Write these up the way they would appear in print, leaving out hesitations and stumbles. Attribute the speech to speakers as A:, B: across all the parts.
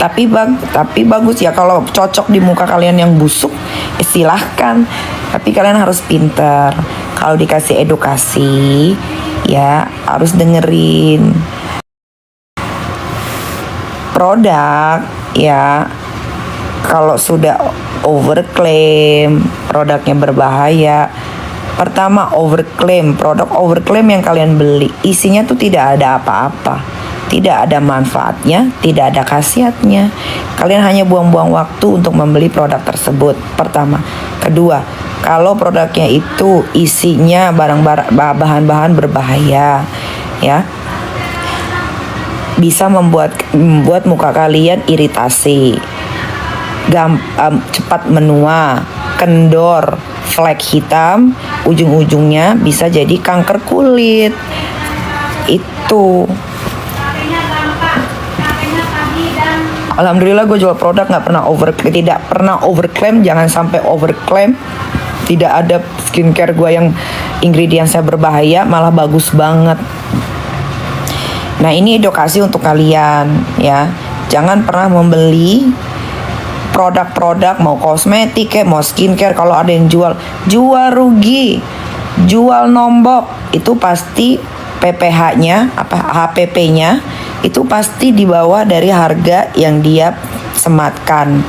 A: Tapi bagus ya kalau cocok di muka kalian yang busuk, silahkan. Tapi kalian harus pinter. Kalau dikasih edukasi, ya harus dengerin. Produk, ya kalau sudah overclaim, produknya berbahaya. Pertama, overclaim, produk overclaim yang kalian beli, isinya tuh tidak ada apa-apa, tidak ada manfaatnya, tidak ada khasiatnya. Kalian hanya buang-buang waktu untuk membeli produk tersebut. Pertama. Kedua, kalau produknya itu isinya bahan-bahan berbahaya, ya, bisa membuat muka kalian iritasi, cepat menua, kendor, flek hitam, ujung-ujungnya bisa jadi kanker kulit. Itu. Alhamdulillah gue jual produk tidak pernah overclaim, jangan sampai overclaim. Tidak ada skincare gue yang ingredientsnya berbahaya, malah bagus banget. Nah, ini edukasi untuk kalian ya. Jangan pernah membeli produk-produk, mau kosmetik kayak mau skincare, kalau ada yang jual rugi, jual nombok, itu pasti PPH-nya HPP-nya itu pasti di bawah dari harga yang dia sematkan.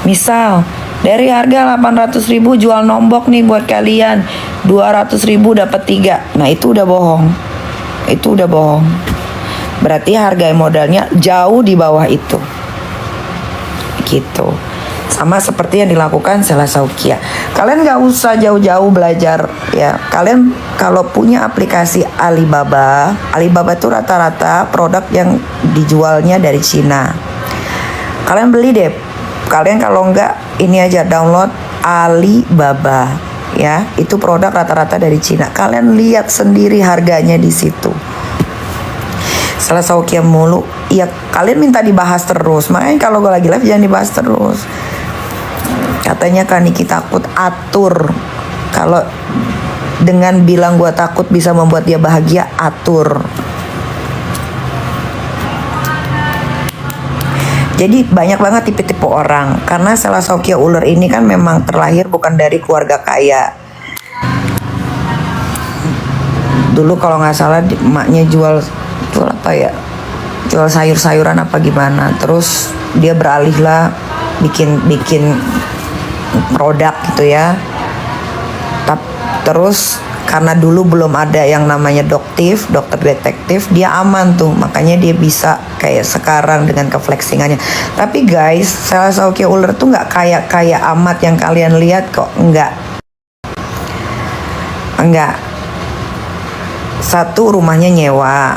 A: Misal dari harga 800.000 jual nombok nih buat kalian 200.000 dapat 3. Nah, itu udah bohong. Berarti harga modalnya jauh di bawah itu. Gitu. Sama seperti yang dilakukan Sela Saukia. Kalian gak usah jauh-jauh belajar ya. Kalian kalau punya aplikasi Alibaba itu rata-rata produk yang dijualnya dari Cina. Kalian beli deh. Kalian kalau enggak ini aja download Alibaba ya. Itu produk rata-rata dari Cina. Kalian lihat sendiri harganya di situ. Sela Saukia mulu. Ya kalian minta dibahas terus. Makanya kalau gue lagi live jangan dibahas terus. Katanya Kak Niki takut, atur. Kalau dengan bilang gue takut bisa membuat dia bahagia, atur. Jadi banyak banget tipe-tipe orang. Karena Sela Saukia ular ini kan memang terlahir bukan dari keluarga kaya. Dulu kalau nggak salah emaknya jual apa ya? Jual sayur-sayuran apa gimana. Terus dia beralih lah bikin produk gitu ya. Terus karena dulu belum ada yang namanya dokter detektif, dia aman tuh, makanya dia bisa kayak sekarang dengan kefleksingannya. Tapi guys, Sela Saukia ular tuh nggak kaya amat yang kalian lihat kok, enggak. Satu, rumahnya nyewa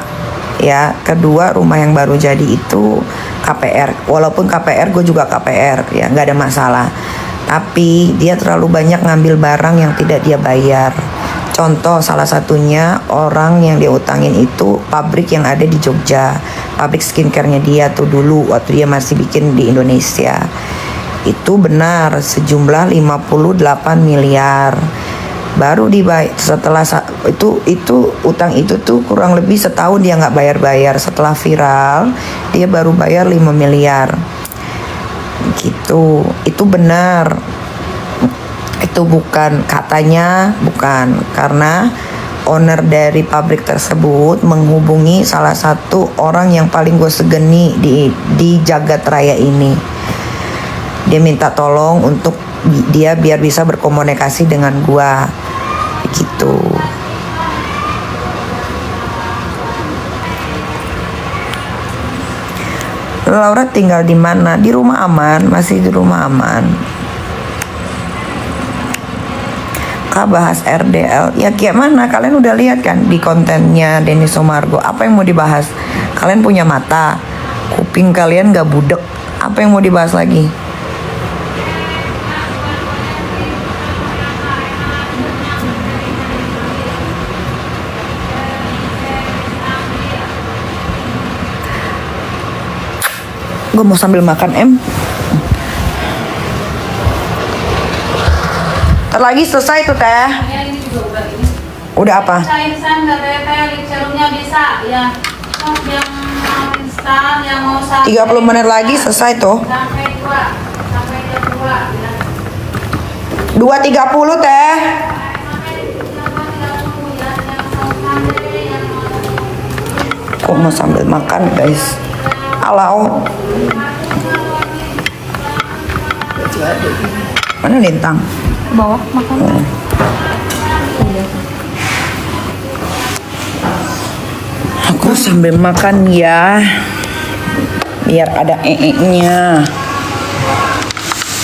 A: ya. Kedua, rumah yang baru jadi itu KPR. Walaupun KPR, gue juga KPR ya, nggak ada masalah. Tapi dia terlalu banyak ngambil barang yang tidak dia bayar. Contoh salah satunya orang yang dia utangin itu pabrik yang ada di Jogja. Pabrik skincare-nya dia tuh dulu waktu dia masih bikin di Indonesia. Itu benar sejumlah 58 miliar. Baru dibayar setelah itu utang itu tuh kurang lebih setahun dia nggak bayar. Setelah viral dia baru bayar 5 miliar. Gitu, itu benar. Itu bukan, katanya bukan, karena owner dari pabrik tersebut menghubungi salah satu orang yang paling gue segeni di jagat raya ini. Dia minta tolong untuk dia biar bisa berkomunikasi dengan gue gitu. Laura tinggal di mana? Di rumah aman, masih di rumah aman. Kak bahas RDL, ya gimana? Kalian udah lihat kan di kontennya Denny Sumargo. Apa yang mau dibahas? Kalian punya mata, kuping kalian gak budek. Apa yang mau dibahas lagi? Gue mau sambil makan lagi selesai tuh teh. Udah apa?
B: Cair sana, teh lip serumnya bisa ya. Yang
A: 30 menit lagi selesai tuh. 2.30 teh. Kok mau sambil makan guys? Alau. Mana Lintang?
B: Bawah makan.
A: Aku sambil makan ya, biar ada nya.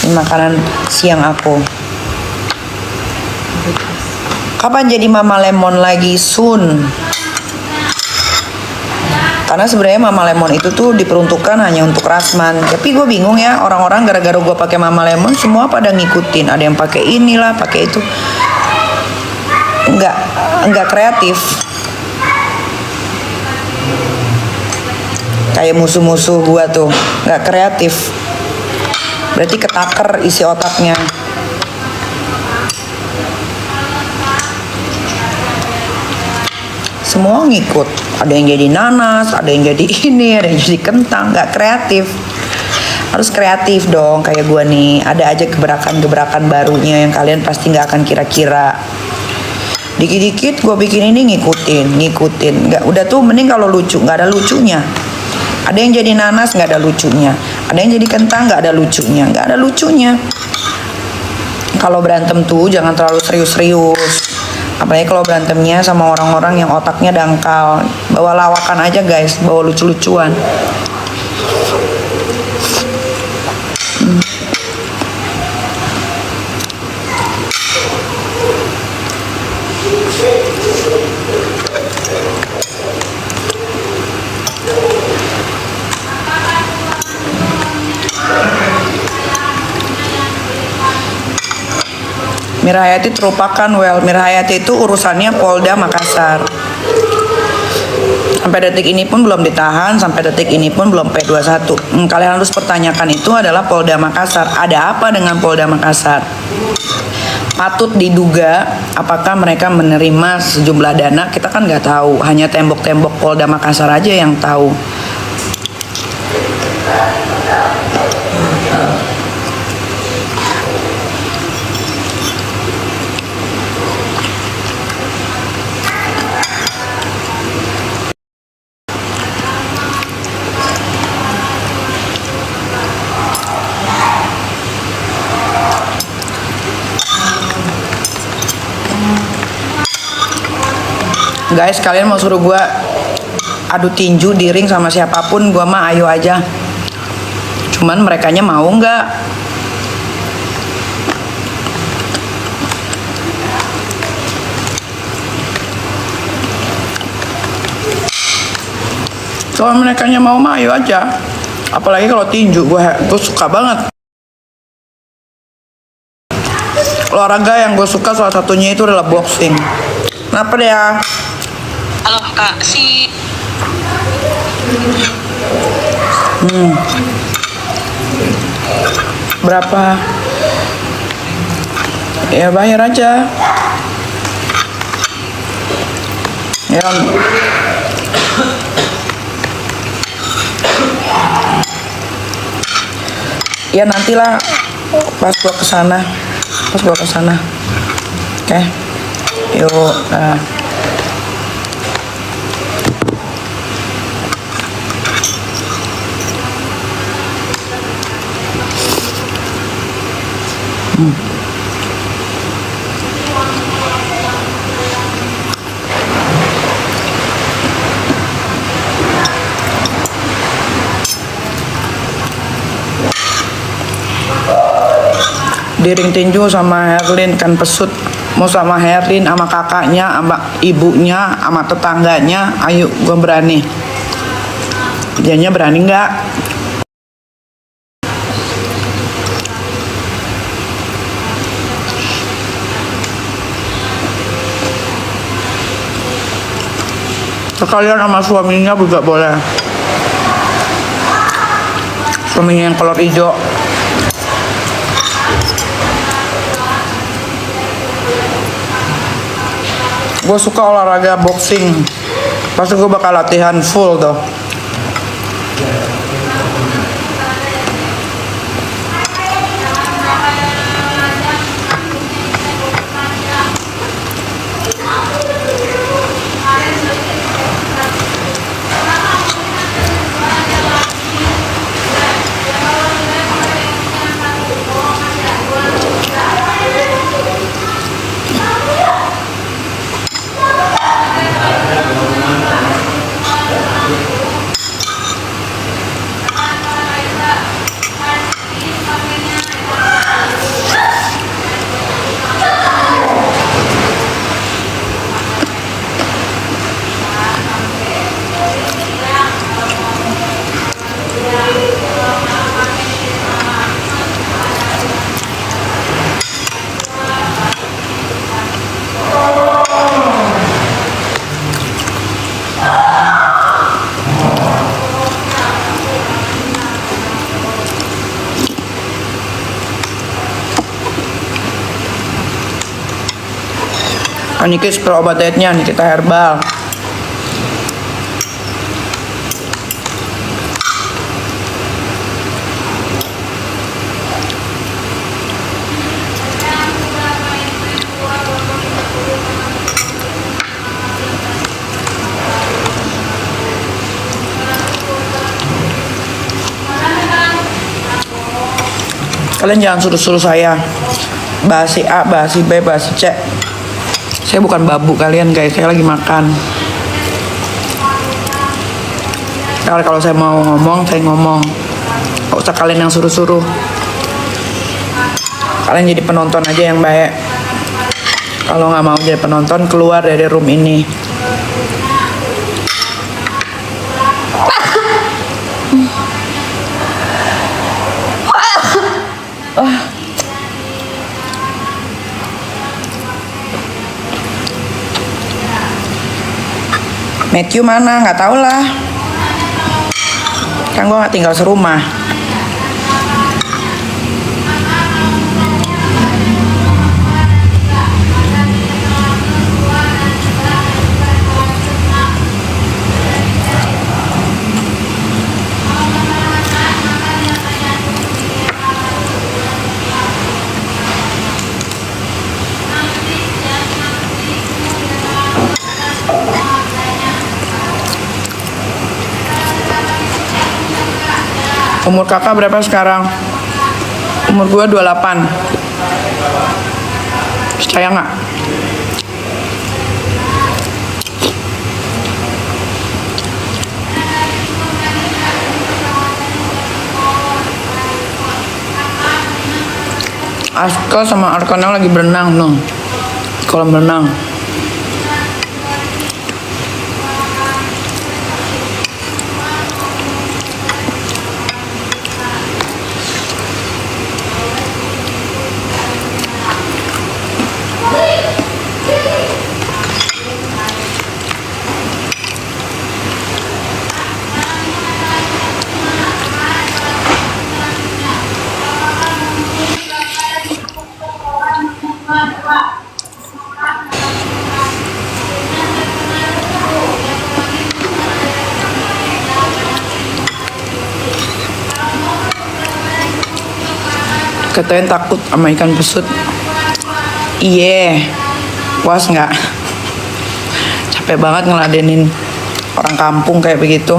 A: Ini makanan siang aku. Kapan jadi Mama Lemon lagi? Soon. Karena sebenarnya Mama Lemon itu tuh diperuntukkan hanya untuk Rasman. Tapi gue bingung ya, orang-orang gara-gara gue pakai Mama Lemon semua pada ngikutin. Ada yang pakai inilah, pakai itu. Enggak kreatif. Kayak musuh-musuh gue tuh, enggak kreatif. Berarti ketaker isi otaknya. Semua ngikut, ada yang jadi nanas, ada yang jadi ini, ada yang jadi kentang, nggak kreatif. Harus kreatif dong, kayak gue nih, ada aja gebrakan-gebrakan barunya yang kalian pasti nggak akan kira-kira. Dikit-dikit gue bikin ini ngikutin, nggak, udah tuh mending kalau lucu, nggak ada lucunya. Ada yang jadi nanas nggak ada lucunya, ada yang jadi kentang nggak ada lucunya, Kalau berantem tuh jangan terlalu serius-serius. Apalagi kalau berantemnya sama orang-orang yang otaknya dangkal. Bawa lawakan aja guys, bawa lucu-lucuan. Mirhayati terlupakan. Mirhayati itu urusannya Polda Makassar. Sampai detik ini pun belum ditahan, sampai detik ini pun belum P21. Kalian harus pertanyakan itu adalah Polda Makassar. Ada apa dengan Polda Makassar? Patut diduga apakah mereka menerima sejumlah dana, kita kan nggak tahu. Hanya tembok-tembok Polda Makassar aja yang tahu. Guys, kalian mau suruh gue adu tinju di ring sama siapapun, gue mah ayo aja. Cuman merekanya mau nggak? Kalau merekanya mau mah ayo aja. Apalagi kalau tinju, gue suka banget. Olahraga yang gue suka salah satunya itu adalah boxing. Kenapa dia?
C: Halo Kak,
A: Berapa? Ya bayar aja. Ya. Ya nantilah pas gua kesana. Oke. Yuk. Di ring tinju sama Herlin kan pesut. Mau sama Herlin, sama kakaknya, sama ibunya, sama tetangganya. Ayo, gue berani. Dianya berani nggak? Sekalian sama suaminya juga boleh. Suaminya yang kolor hijau. Gue suka olahraga boxing. Pasti gue bakal latihan full tuh. Ini per obat dietnya nih, kita herbal. Kalian jangan suruh-suruh saya bahas si A, bahas si B, bahas si C. Saya bukan babu kalian guys, saya lagi makan. Kalau saya mau ngomong, saya ngomong. Gak usah kalian yang suruh-suruh. Kalian jadi penonton aja yang baik. Kalau nggak mau jadi penonton, keluar dari room ini. Matthew mana? Nggak tahu lah. Kan gue nggak tinggal serumah. Umur kakak berapa sekarang? Umur gue 28. Percaya nggak? Aska sama Arkana lagi berenang dong, kolam renang. Katanya takut sama ikan pesut. Iya, puas nggak? Capek banget ngeladenin orang kampung kayak begitu.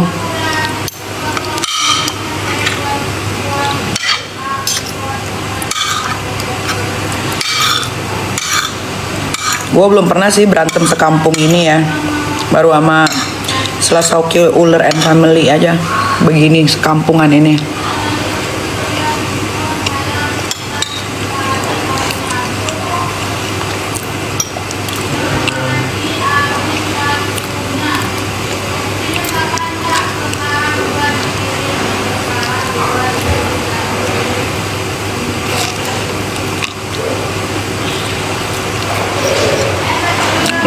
A: Gue belum pernah sih berantem sekampung ini ya. Baru sama Slasauki Uller and Family aja. Begini sekampungan ini.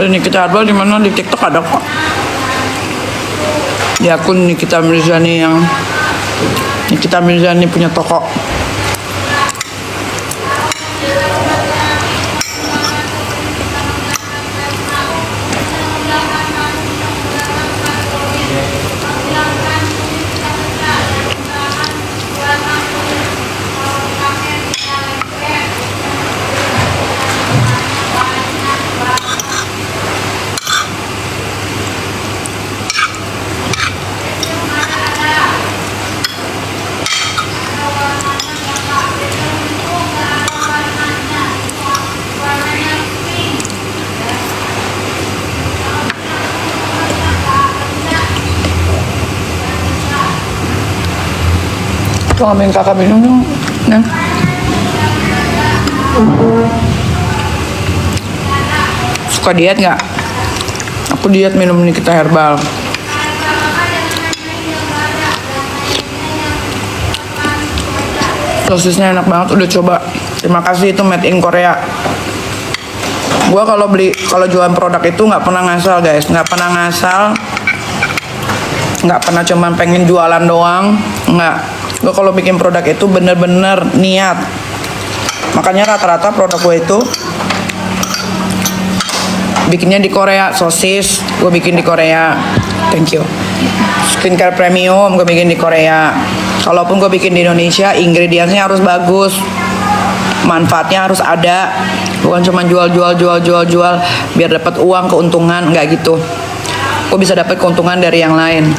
A: Nikita Herbal di mana? Di TikTok ada kok. Di akun Nikita Mirzani yang Nikita Mirzani punya toko. Tuh ambilin kakak minum dong. Nah. Suka diet nggak? Aku diet minum Nikita Herbal. Sosisnya enak banget, udah coba. Terima kasih, itu made in Korea. Gua kalau jualan produk itu nggak pernah ngasal guys, nggak pernah ngasal, nggak pernah cuman pengen jualan doang, nggak. Gua kalau bikin produk itu bener-bener niat. Makanya rata-rata produk gue itu bikinnya di Korea. Sosis gue bikin di Korea, thank you. Skincare premium gue bikin di Korea. Kalaupun gue bikin di Indonesia, ingredientsnya harus bagus, manfaatnya harus ada, bukan cuma jual biar dapat uang, keuntungan, nggak gitu. Gue bisa dapat keuntungan dari yang lain.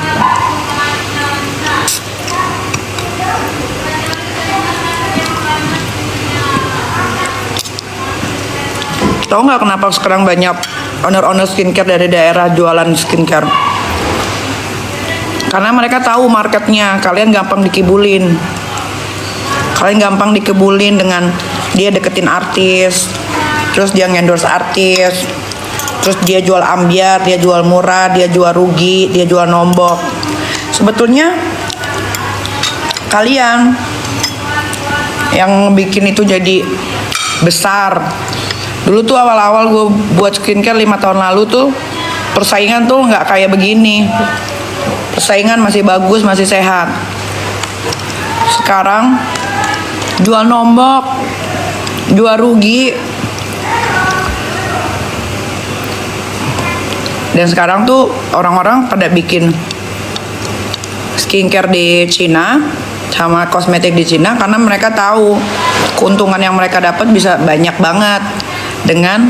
A: Tahu nggak kenapa sekarang banyak owner skincare dari daerah jualan skincare? Karena mereka tahu marketnya. Kalian gampang dikibulin. Kalian gampang dikibulin dengan dia deketin artis, terus dia ngendorse artis, terus dia jual ambiar, dia jual murah, dia jual rugi, dia jual nombok. Sebetulnya kalian yang bikin itu jadi besar. Dulu tuh awal-awal gue buat skincare 5 tahun lalu tuh persaingan tuh nggak kayak begini. Persaingan masih bagus, masih sehat. Sekarang jual nombok, jual rugi. Dan sekarang tuh orang-orang pada bikin skincare di Cina sama kosmetik di Cina karena mereka tahu keuntungan yang mereka dapat bisa banyak banget dengan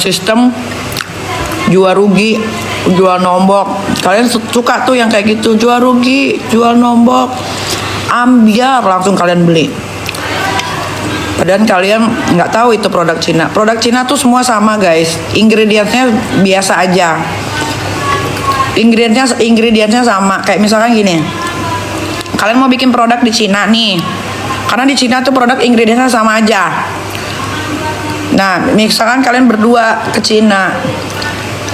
A: sistem jual rugi, jual nombok. Kalian suka tuh yang kayak gitu, jual rugi, jual nombok, ambiar, langsung kalian beli. Padahal kalian nggak tahu itu produk Cina. Produk Cina tuh semua sama guys, ingredientsnya biasa aja. Ingredientsnya sama. Kayak misalkan gini, kalian mau bikin produk di Cina nih, karena di Cina tuh produk ingredientsnya sama aja. Nah, misalkan kalian berdua ke Cina,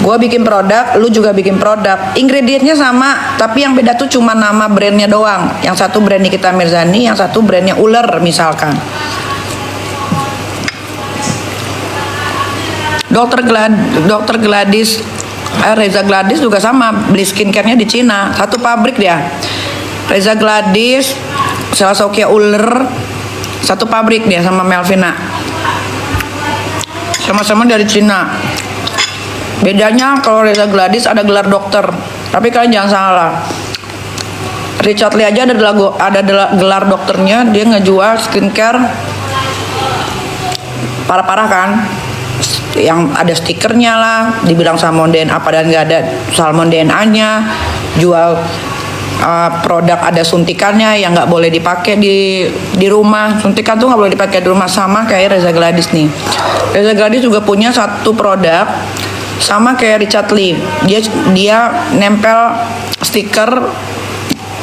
A: gue bikin produk, lu juga bikin produk, ingredientnya sama, tapi yang beda tuh cuma nama brandnya doang. Yang satu brand Nikita Mirzani, yang satu brandnya Uler misalkan. Dokter Gladys, Reza Gladys juga sama, beli skincare-nya di Cina, satu pabrik dia. Reza Gladys, Selasokia Uler, satu pabrik dia sama Melvina. Sama-sama dari Cina. Bedanya kalau Reza Gladys ada gelar dokter, tapi kalian jangan salah. Richard Lee aja ada gelar dokternya, dia ngejual skincare parah-parah kan, yang ada stikernya lah, dibilang salmon DNA padahal nggak ada salmon DNA-nya, jual produk ada suntikannya yang nggak boleh dipakai di rumah. Suntikan tuh nggak boleh dipakai di rumah, sama kayak Reza Gladys nih. Reza Gladys juga punya satu produk sama kayak Richard Lee. Dia nempel stiker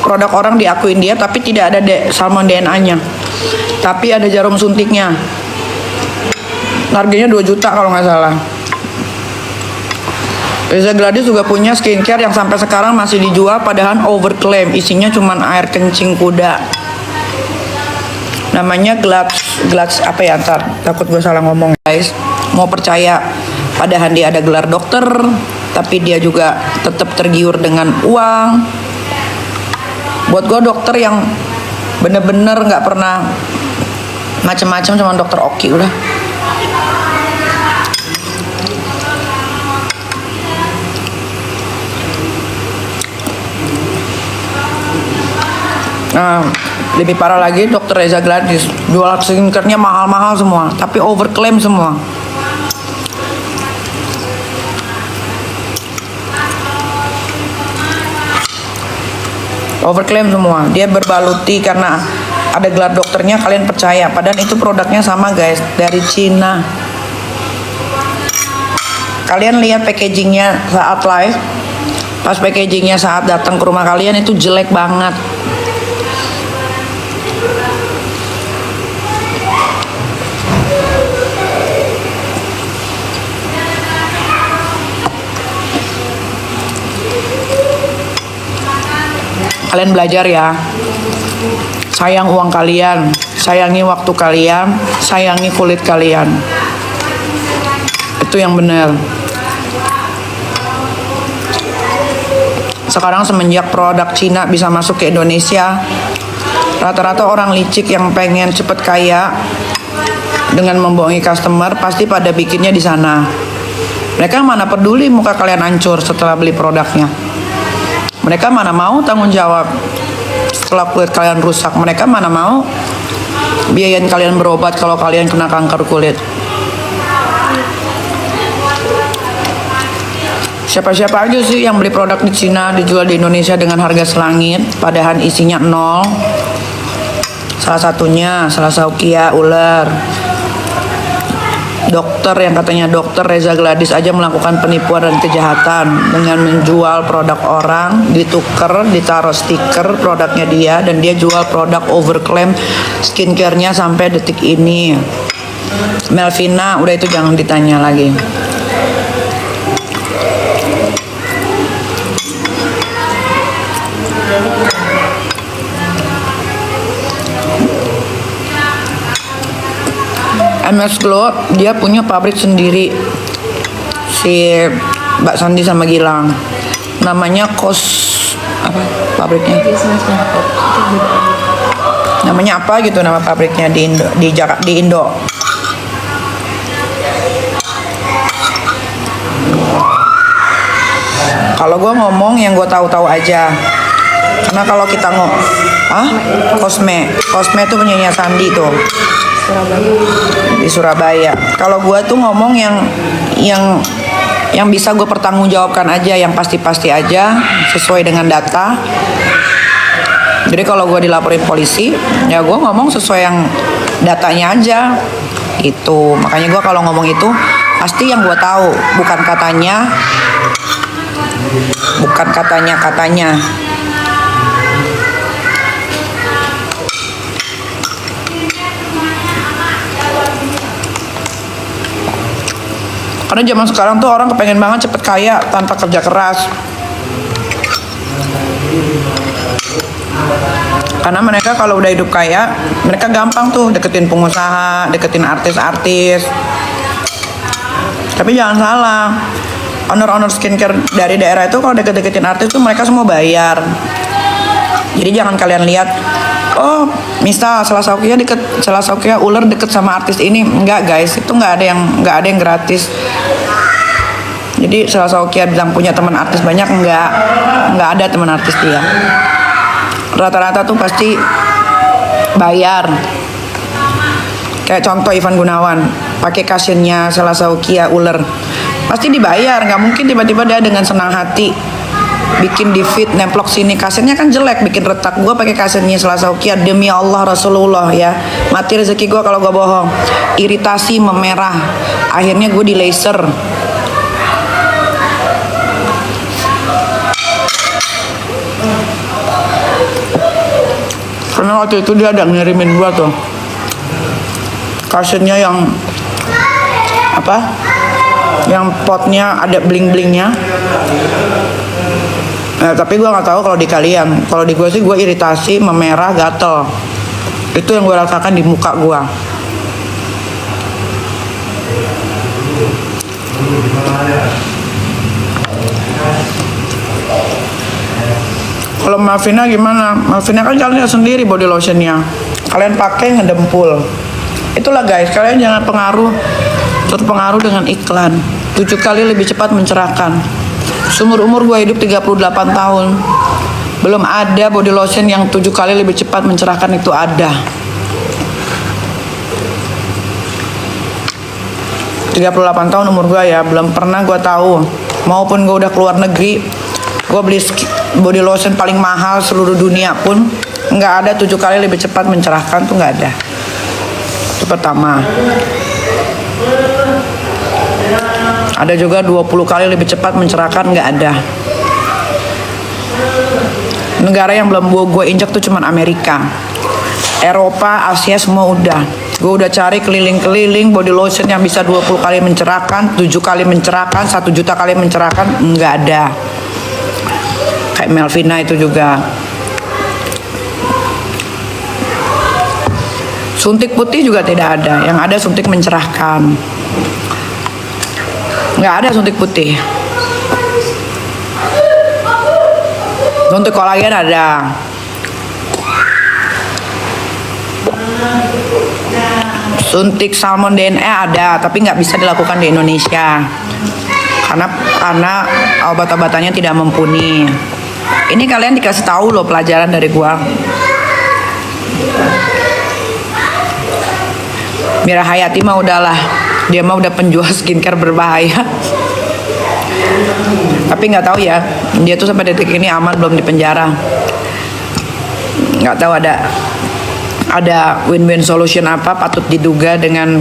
A: produk orang, diakuin dia, tapi tidak ada salmon DNA-nya, tapi ada jarum suntiknya. Harganya 2 juta kalau nggak salah. Reza Gladys juga punya skincare yang sampai sekarang masih dijual padahal overclaim, isinya cuman air kencing kuda. Namanya Glats apa ya, ntar takut gue salah ngomong guys. Mau percaya, padahal dia ada gelar dokter, tapi dia juga tetap tergiur dengan uang. Buat gue dokter yang bener-bener nggak pernah macem-macem, cuma dokter Oki udah. Nah, lebih parah lagi dokter Reza Gladys jual skincare-nya mahal-mahal semua, tapi overclaim semua. Overclaim semua. Dia berbaluti karena ada gelar dokternya, kalian percaya, padahal itu produknya sama guys, dari Cina. Kalian lihat packagingnya saat live. Pas packagingnya saat datang ke rumah kalian itu jelek banget. Kalian belajar ya. Sayang uang kalian, sayangi waktu kalian, sayangi kulit kalian. Itu yang benar. Sekarang semenjak produk Cina bisa masuk ke Indonesia, rata-rata orang licik yang pengen cepet kaya dengan membohongi customer pasti pada bikinnya di sana. Mereka mana peduli muka kalian hancur setelah beli produknya. Mereka mana mau tanggung jawab setelah kulit kalian rusak. Mereka mana mau biayain kalian berobat kalau kalian kena kanker kulit. Siapa-siapa aja sih yang beli produk di Cina dijual di Indonesia dengan harga selangit, padahal isinya nol. Salah satunya Salasaukia ular. Dokter yang katanya dokter Reza Gladys aja melakukan penipuan dan kejahatan dengan menjual produk orang, dituker, ditaruh stiker produknya dia, dan dia jual produk overclaim skincare-nya sampai detik ini. Melvina, udah itu jangan ditanya lagi. MS Glow dia punya pabrik sendiri, si Mbak Sandi sama Gilang, namanya apa pabriknya, namanya apa gitu nama pabriknya di Indo, di Jakarta, di Indo. Kalau gue ngomong yang gue tahu-tahu aja, karena kalau kita Cosme itu penyanyi Sandi tuh di Surabaya. Kalau gue tuh ngomong yang bisa gue pertanggungjawabkan aja, yang pasti-pasti aja sesuai dengan data. Jadi kalau gue dilaporin polisi, ya gue ngomong sesuai yang datanya aja. Itu makanya gue kalau ngomong itu pasti yang gue tahu, bukan katanya. Karena zaman sekarang tuh orang kepengen banget cepet kaya tanpa kerja keras. Karena mereka kalau udah hidup kaya, mereka gampang tuh deketin pengusaha, deketin artis-artis. Tapi jangan salah, owner-owner skincare dari daerah itu kalau deket-deketin artis tuh mereka semua bayar. Jadi jangan kalian lihat, oh misal Salasaukia ular deket sama artis ini. Enggak guys, itu nggak ada yang gratis. Jadi Salasaukia bilang punya teman artis banyak, nggak ada teman artis dia. Rata-rata tuh pasti bayar. Kayak contoh Ivan Gunawan pakai kasennya Salasaukia ular, pasti dibayar. Nggak mungkin tiba-tiba dia dengan senang hati bikin di feed nemplok sini. Kasennya kan jelek, bikin retak. Gue pakai kasennya Salasaukia, demi Allah Rasulullah ya, mati rezeki gue kalau gue bohong. Iritasi, memerah, akhirnya gue di laser. Karena waktu itu dia ada ngirimin gue tuh kasennya yang apa, yang potnya ada bling-blingnya. Tapi gue nggak tahu kalau di kalian. Kalau di gue sih gue iritasi, memerah, gatel. Itu yang gue rasakan di muka gue. Kalau Malvina gimana? Malvina kan kalian lihat sendiri body lotionnya. Kalian pakai ngedempul. Itulah guys, kalian jangan terpengaruh dengan iklan. 7 kali lebih cepat mencerahkan. Seumur umur gue hidup 38 tahun, belum ada body lotion yang 7 kali lebih cepat mencerahkan. Itu ada. 38 tahun umur gue ya, belum pernah gue tahu. Maupun gue udah keluar negeri, gue beli body lotion paling mahal seluruh dunia pun nggak ada 7 kali lebih cepat mencerahkan, tuh nggak ada. Itu pertama. Ada juga 20 kali lebih cepat mencerahkan, nggak ada. Negara yang belum gue injak tuh cuman Amerika. Eropa, Asia semua udah. Gue udah cari keliling-keliling body lotion yang bisa 20 kali mencerahkan, 7 kali mencerahkan, 1 juta kali mencerahkan, nggak ada. Kayak Melvina itu juga. Suntik putih juga tidak ada. Yang ada suntik mencerahkan. Nggak ada suntik putih. Suntik kolagen ada. Suntik salmon DNA ada, tapi nggak bisa dilakukan di Indonesia karena obat-obatannya tidak mumpuni. Ini kalian dikasih tahu loh, pelajaran dari gua. Mira Hayati mah udahlah, dia mah udah penjual skincare berbahaya. Tapi nggak tahu ya, dia tuh sampai detik ini aman belum di penjara. Nggak tahu ada win-win solution apa, patut diduga dengan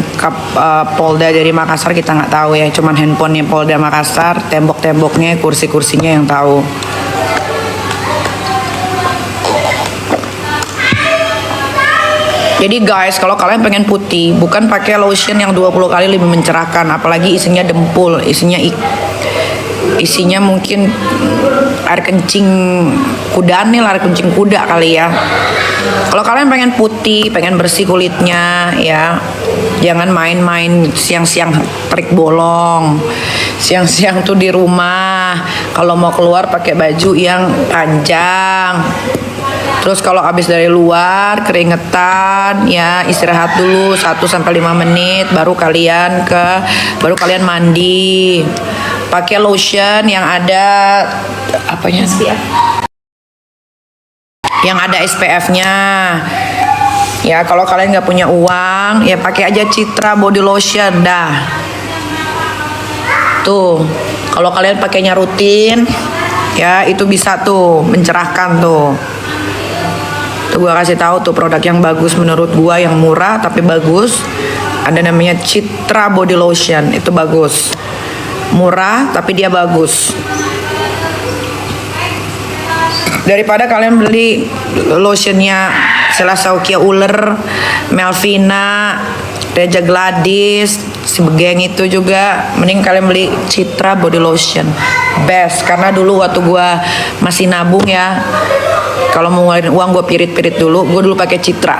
A: Polda dari Makassar, kita nggak tahu ya. Cuman handphonenya Polda Makassar, tembok-temboknya, kursi-kursinya yang tahu. Jadi guys, kalau kalian pengen putih, bukan pakai lotion yang 20 kali lebih mencerahkan, apalagi isinya dempul, isinya mungkin air kencing kuda nih, air kencing kuda kali ya. Kalau kalian pengen putih, pengen bersih kulitnya ya, jangan main-main siang-siang trik bolong. Siang-siang tuh di rumah, kalau mau keluar pakai baju yang panjang. Terus kalau habis dari luar keringetan ya, istirahat dulu 1-5 menit, baru kalian mandi. Pakai lotion yang ada apanya? SPF. Yang ada SPF-nya. Ya kalau kalian nggak punya uang, ya pakai aja Citra body lotion dah. Tuh, kalau kalian pakainya rutin, ya itu bisa tuh mencerahkan tuh. Tuh gua kasih tahu tuh produk yang bagus menurut gua, yang murah tapi bagus. Ada namanya Citra body lotion, itu bagus. Murah tapi dia bagus. Daripada kalian beli lotionnya Selasaukia Uler, Melvina, Reja Gladys, si Begeng itu juga, mending kalian beli Citra body lotion. Best, karena dulu waktu gua masih nabung ya, kalau mau ngeluarin uang gue pirit-pirit dulu, gue dulu pakai Citra.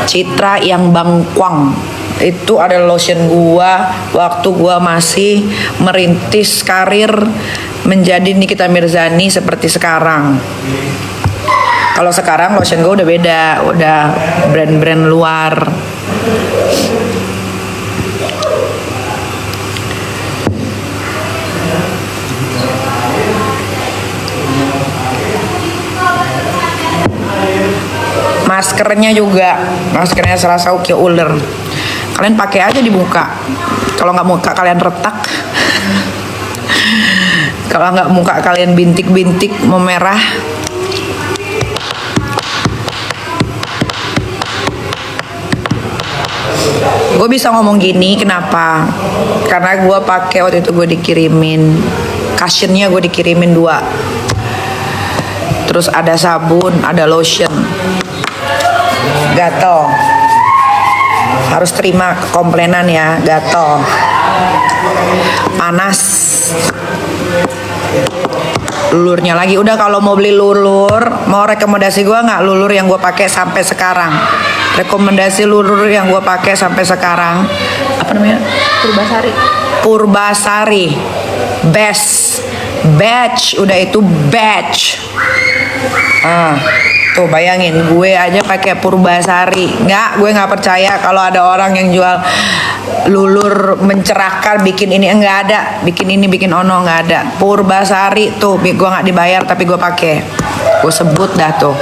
A: Citra yang bangkwang itu adalah lotion gua waktu gua masih merintis karir menjadi Nikita Mirzani seperti sekarang. Kalau sekarang lotion gua udah beda, udah brand-brand luar. Maskernya juga, maskernya Selasaukia Uler. Kalian pakai aja di muka. Kalau nggak muka kalian retak, kalau nggak muka kalian bintik-bintik memerah. Gue bisa ngomong gini kenapa? Karena gue pakai waktu itu, gue dikirimin cushionnya, gue dikirimin 2. Terus ada sabun, ada lotion. Gatel. Harus terima komplainan ya, gatel. Panas. Lulurnya lagi. Udah, kalau mau beli lulur, mau rekomendasi gue nggak lulur yang gue pakai sampai sekarang? Rekomendasi lulur yang gue pakai sampai sekarang, apa namanya?
C: Purbasari.
A: Purbasari. Best. Batch, udah itu batch. Tuh bayangin, gue aja pakai Purbasari. Gue nggak percaya kalau ada orang yang jual lulur mencerahkan, bikin ini, enggak ada, bikin ini bikin ono, nggak ada. Purbasari tuh, gue nggak dibayar tapi gue pakai. Gue sebut dah tuh,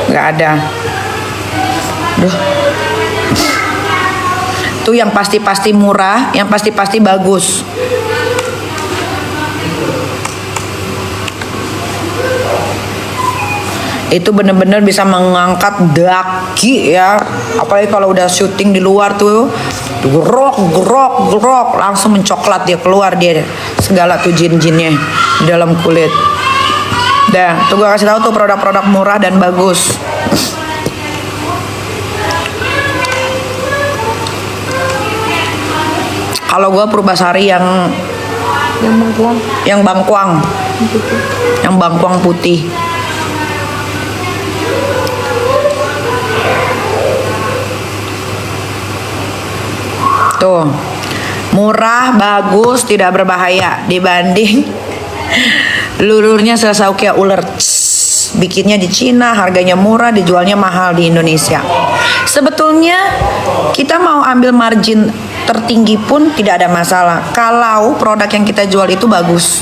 A: nggak ada. Duh. Tuh yang pasti-pasti murah, yang pasti-pasti bagus. Itu bener-bener bisa mengangkat daki ya, apalagi kalau udah syuting di luar tuh, gerok langsung mencoklat dia, keluar dia segala tuh jin-jinnya di dalam kulit. Tuh gue kasih tahu tuh produk-produk murah dan bagus. Kalau gue Purbasari yang bangkuang putih. Tuh, murah, bagus, tidak berbahaya dibanding lulurnya Sasaukia ular. Bikinnya di Cina, harganya murah, dijualnya mahal di Indonesia. Sebetulnya kita mau ambil margin tertinggi pun tidak ada masalah kalau produk yang kita jual itu bagus.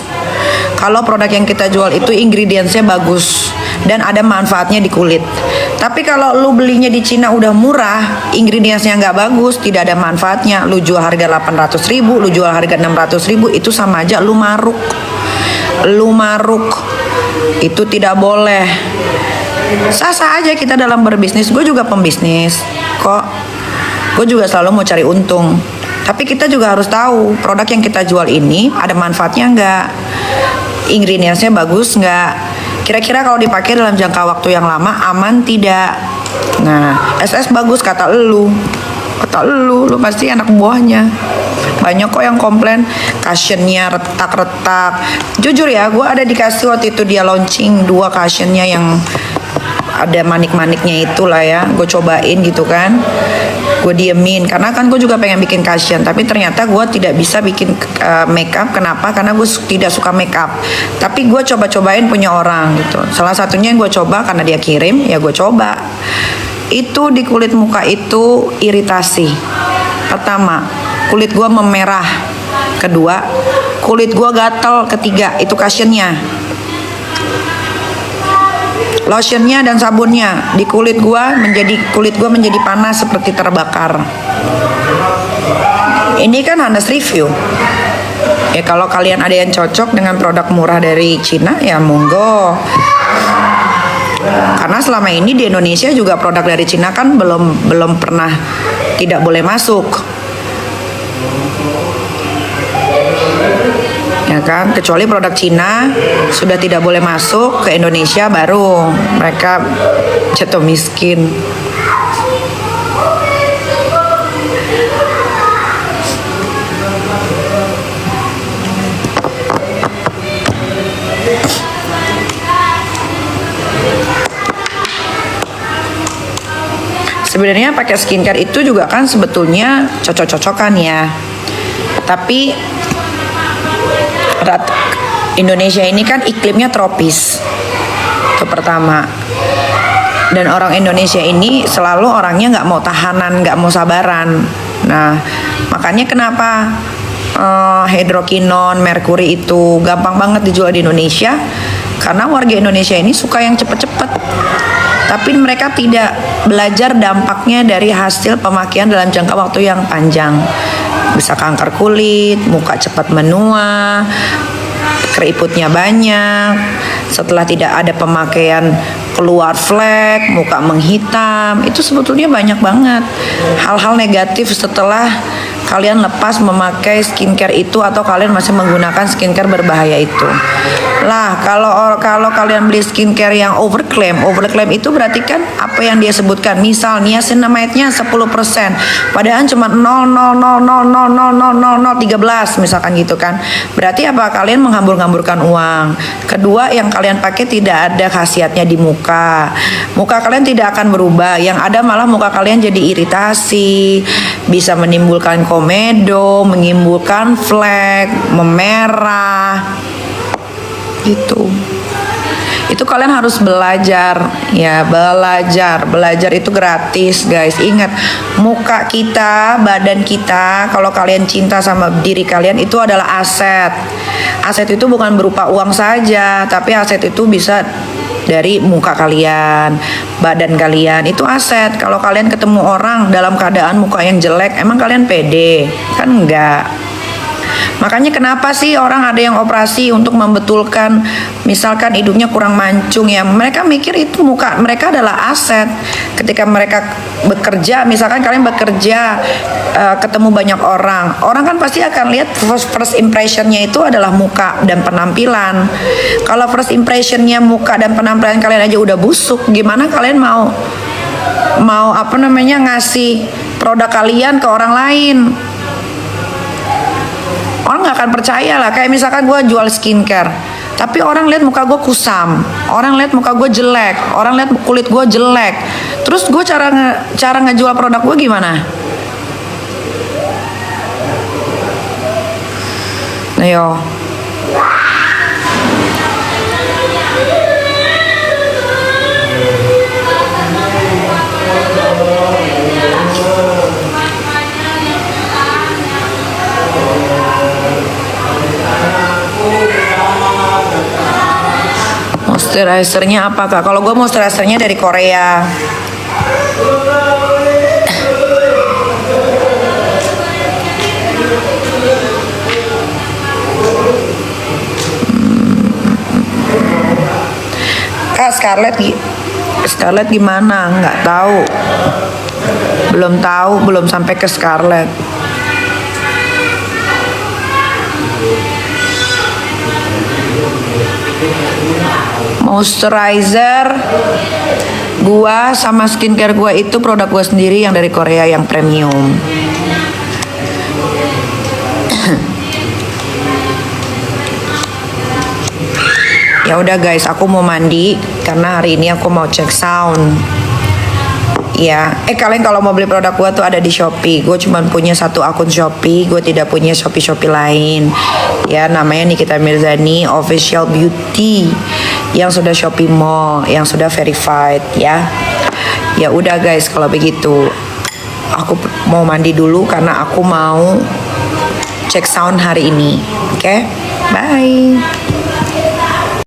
A: Kalau produk yang kita jual itu ingredientsnya bagus dan ada manfaatnya di kulit. Tapi kalau lu belinya di Cina udah murah, ingredientsnya nggak bagus, tidak ada manfaatnya, lu jual harga 800.000, lu jual harga 600.000, itu sama aja lu maruk. Itu tidak boleh. Sah-sah aja kita dalam berbisnis. Gue juga pembisnis kok. Gue juga selalu mau cari untung. Tapi kita juga harus tahu produk yang kita jual ini ada manfaatnya nggak, ingredientsnya bagus nggak, kira-kira kalau dipakai dalam jangka waktu yang lama aman tidak. Nah, SS bagus kata lu pasti anak buahnya. Banyak kok yang komplain cushionnya retak-retak. Jujur ya, gue ada dikasih waktu itu dia launching 2 cushionnya yang ada manik-maniknya itulah ya. Gue cobain gitu kan, gue diemin karena kan gue juga pengen bikin cushion, tapi ternyata gue tidak bisa bikin makeup. Kenapa? Karena gue tidak suka makeup. Tapi gue coba-cobain punya orang gitu. Salah satunya yang gue coba karena dia kirim, ya gue coba. Itu di kulit muka itu iritasi. Pertama, kulit gue memerah. Kedua, kulit gue gatel. Ketiga, itu cushionnya. Lotionnya dan sabunnya di kulit gue menjadi panas seperti terbakar. Ini kan honest review. Ya kalau kalian ada yang cocok dengan produk murah dari Cina ya monggo. Karena selama ini di Indonesia juga produk dari Cina kan belum pernah tidak boleh masuk. Ya kan, kecuali produk Cina sudah tidak boleh masuk ke Indonesia baru mereka jatuh miskin. Sebenarnya pakai skincare itu juga kan sebetulnya cocok-cocokan ya. Tapi Indonesia ini kan iklimnya tropis. Itu pertama. Dan orang Indonesia ini selalu orangnya nggak mau tahanan, nggak mau sabaran. Nah, makanya kenapa hidrokinon, merkuri itu gampang banget dijual di Indonesia. Karena warga Indonesia ini suka yang cepet-cepet. Tapi mereka tidak belajar dampaknya dari hasil pemakaian dalam jangka waktu yang panjang. Bisa kanker kulit, muka cepat menua, keriputnya banyak, setelah tidak ada pemakaian keluar flek, muka menghitam. Itu sebetulnya banyak banget hal-hal negatif setelah kalian lepas memakai skincare itu atau kalian masih menggunakan skincare berbahaya itu. Lah, kalau kalian beli skincare yang overclaim itu berarti kan apa yang dia sebutkan. Misal niacinamide-nya 10%, padahal cuma 0,000000013 misalkan gitu kan. Berarti apa? Kalian menghambur-hamburkan uang. Kedua, yang kalian pakai tidak ada khasiatnya di muka. Muka kalian tidak akan berubah. Yang ada malah muka kalian jadi iritasi, bisa menimbulkan komedo, menimbulkan flek, memerah. Gitu. Itu kalian harus belajar ya, belajar itu gratis guys. Ingat, muka kita, badan kita, kalau kalian cinta sama diri kalian itu adalah aset. Aset itu bukan berupa uang saja, tapi aset itu bisa dari muka kalian, badan kalian, itu aset. Kalau kalian ketemu orang dalam keadaan muka yang jelek, emang kalian pede? Kan enggak. Makanya kenapa sih orang ada yang operasi untuk membetulkan misalkan hidungnya kurang mancung ya. Mereka mikir itu muka mereka adalah aset. Ketika mereka bekerja, misalkan kalian bekerja ketemu banyak orang. Orang kan pasti akan lihat first impressionnya itu adalah muka dan penampilan. Kalau first impressionnya muka dan penampilan kalian aja udah busuk, gimana kalian mau ngasih produk kalian ke orang lain? Orang nggak akan percaya lah. Kayak misalkan gue jual skincare, tapi orang lihat muka gue kusam, orang lihat muka gue jelek, orang lihat kulit gue jelek. Terus gue cara ngejual produk gue gimana? Ayo. Moisturizernya apa kak? Kalau gue moisturizernya dari Korea. Kak Scarlett gimana? Nggak tahu. Belum sampai ke Scarlett. Moisturizer gua sama skincare gua itu produk gua sendiri yang dari Korea yang premium. Ya udah guys, aku mau mandi karena hari ini aku mau cek sound. Ya, kalian kalau mau beli produk gue tuh ada di Shopee. Gue cuma punya satu akun Shopee, gue tidak punya Shopee lain. Ya, namanya Nikita Mirzani Official Beauty yang sudah Shopee Mall, yang sudah verified ya. Ya udah guys, kalau begitu aku mau mandi dulu karena aku mau cek sound hari ini. Oke? Bye.